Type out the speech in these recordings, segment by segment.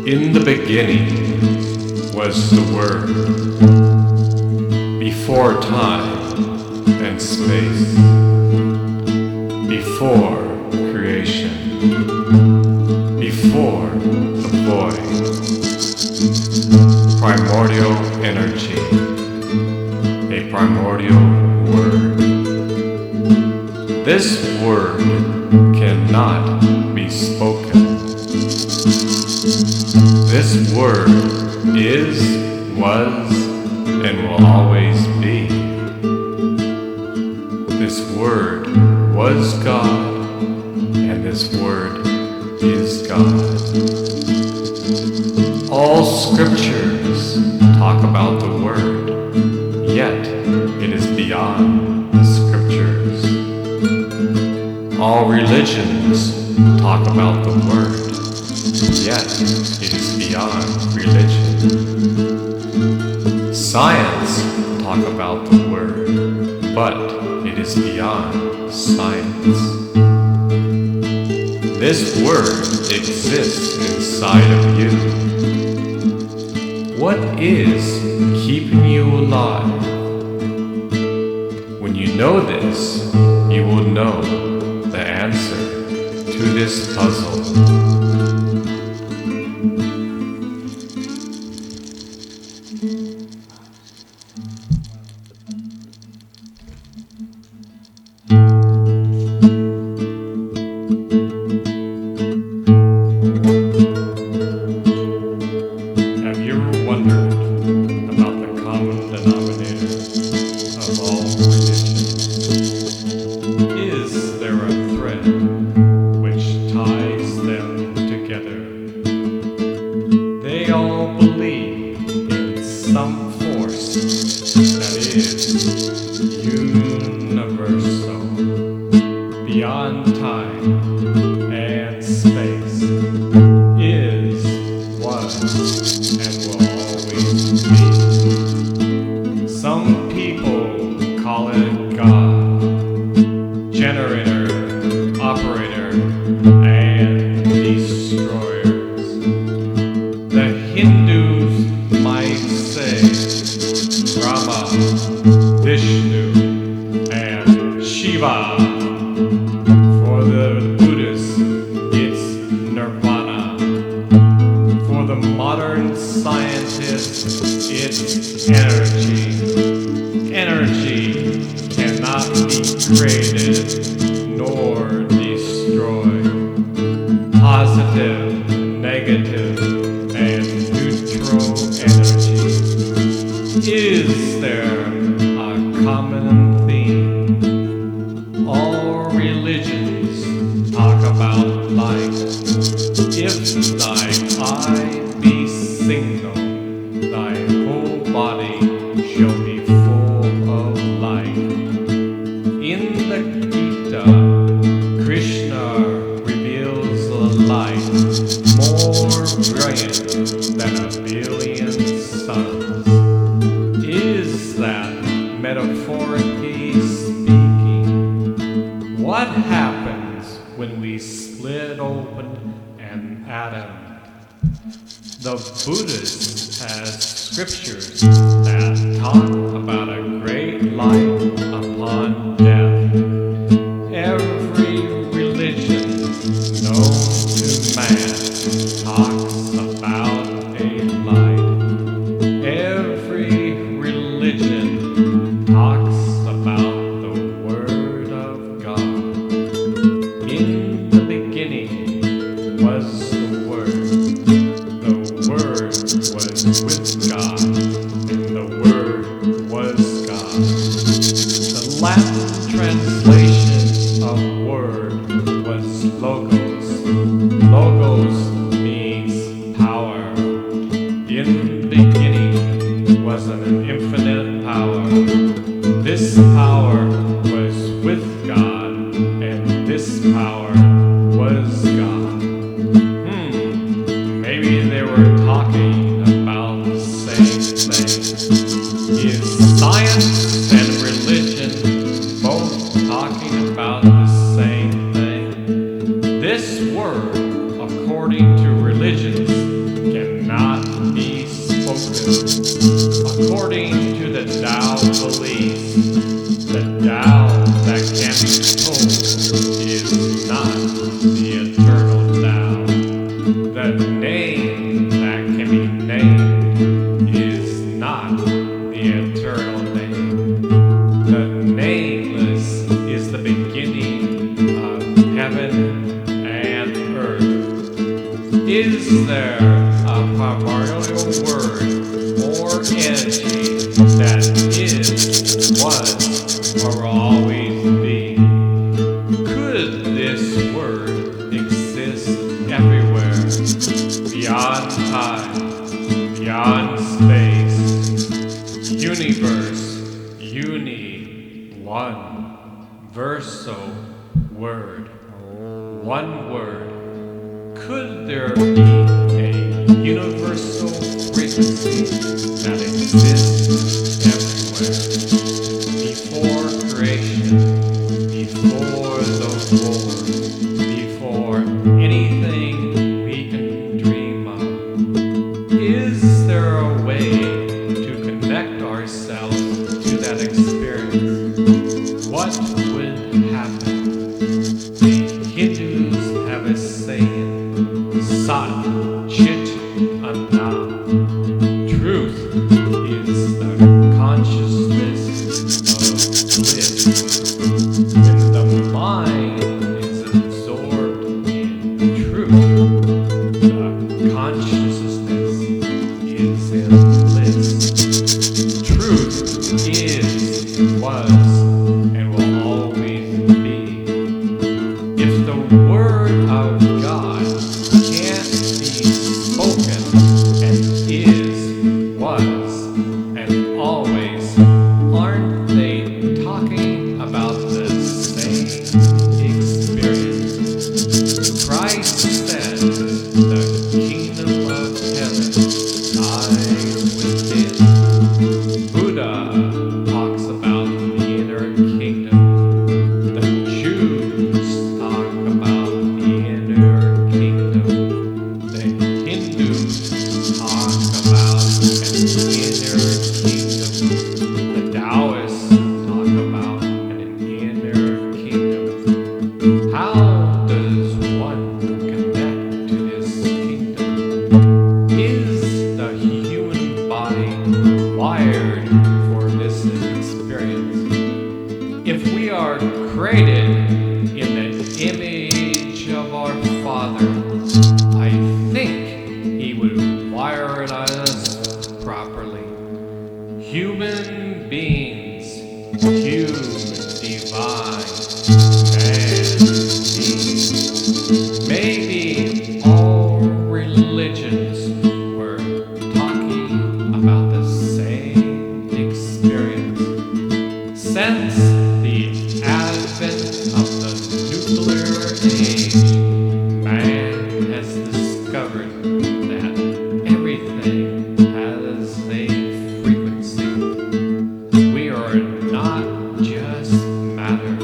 In the beginning was the Word, before time and space, before creation, before the void, primordial energy, a primordial Word. This Word cannot be spoken. This Word is, was, and will always be. This Word was God, and this Word is God. All scriptures talk about the Word, yet it is beyond the scriptures. All religions talk about the Word, yet it is beyond religion. Science talk about the Word, but it is beyond science. This Word exists inside of you. What is keeping you alive? When you know this, you will know the answer to this puzzle. Have you ever wondered about the common denominator of all religions? Is there a thread which ties them together? They all believe in some force that is universal, beyond time and space, is, was, and will always be. Some people call it God, generator, operator, and destroyers. The Hindus might say Rama, Vishnu, and Shiva. For the Buddhists, it's Nirvana. For the modern scientist, it's energy. Energy cannot be created nor destroyed. Positive, negative, and neutral energy. Is there a common theme? All religions talk about light. If thine eye be single, thy whole body shall be full of light. In the Gita, Krishna reveals a light more brilliant than a billion suns. Is that metaphorically speaking? What happens when we split open an atom? The Buddhist has scriptures that talk about a great light upon death. Every religion known to man talks about a light. Every religion talks about the Word of God. In the beginning was the Word. The Word was with God, and the Word was God. The Latin translation of Word was Logos. Logos means power. In the beginning was an infinite power. This power was with God, and this power was God. Maybe they were talking about the same thing. Is science and religion both talking about the same thing? This Word, according to religions, can According to the Tao belief, the Tao that can be told is not the eternal Tao. The name that can be named is not the eternal name. The nameless is the beginning of heaven and earth. Is there a primordial word or energy that is, was, or will always be? Could this word exist everywhere, beyond time, beyond space, universe, one verso word, one word? Could there be a universal frequency that exists everywhere? Before creation, before the war, before anything we can dream of? Is there a way to connect ourselves to that experience? What would happen? The Hindus have a saying, Sat Chit Anand. Truth is the consciousness of bliss. When the mind is absorbed in truth, the consciousness is in bliss. Truth is, was, and will always be. If the Word of God can't be spoken and is, was, and always, aren't they talking about the same experience? Christ said, the kingdom of heaven lies within. Buddha talks about the inner kingdom. The Jews talk about the inner kingdom. The Hindus talk about an inner kingdom. The Taoists talk about an inner kingdom. How does one connect to this kingdom? Is the human body wired for this experience? If we are created in the image of our Father, I think He would wire us properly. Human beings, human, divine, man beings. Maybe all religions were talking about the same experience. Since the advent of the nuclear age, man has discovered that everything has a frequency. We are not just matter.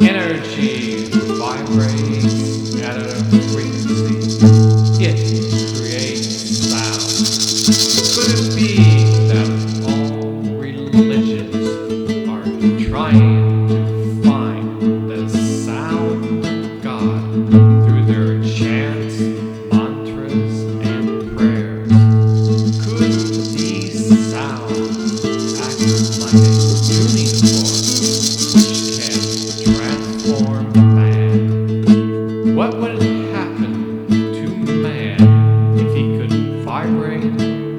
Energy vibrates at a frequency. It creates sound. Could it be that all religions are trying to find the sound of God through their chants, mantras, and prayers? Could these sounds act like a tuning fork which can transform man? What would happen to man if he could vibrate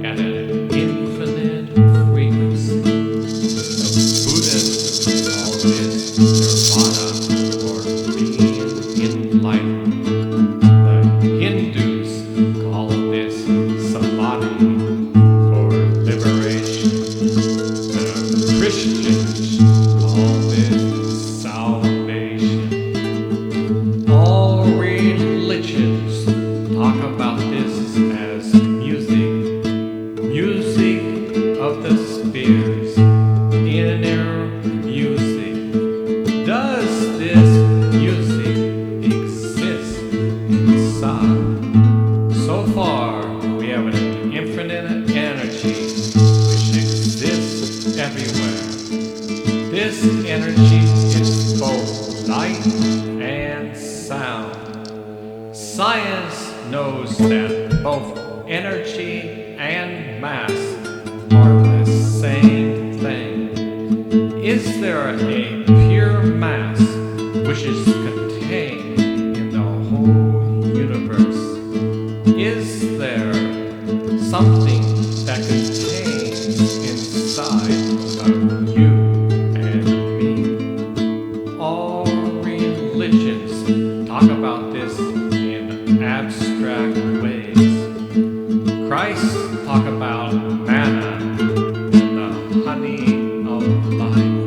at an infinite frequency? The Buddhists call this nirvana, or being enlightened. The Hindus call this samadhi, or liberation. The Christians call this salvation. All religions Science knows that both energy and mass are the same thing. Is there a pure mass which is contained in the whole universe? Is there something that contains inside of you and me? All religions talk about this in abstract ways. Christ talked about manna and the honey of life.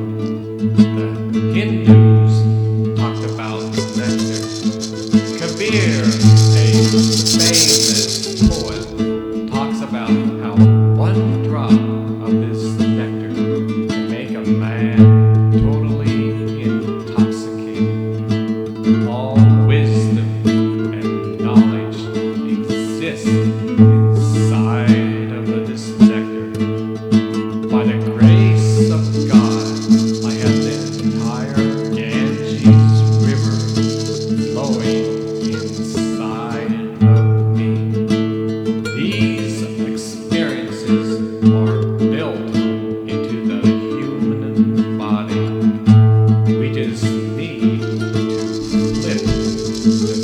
The Hindus talked about nectar. Kabir, a famous poet, talks about how one drop of this nectar can make a man totally intoxicated. All wisdom and knowledge exist inside of this nectar. By the grace of God, I have the entire Ganges River flowing inside of me. These experiences are built into the human body. We just need to flip the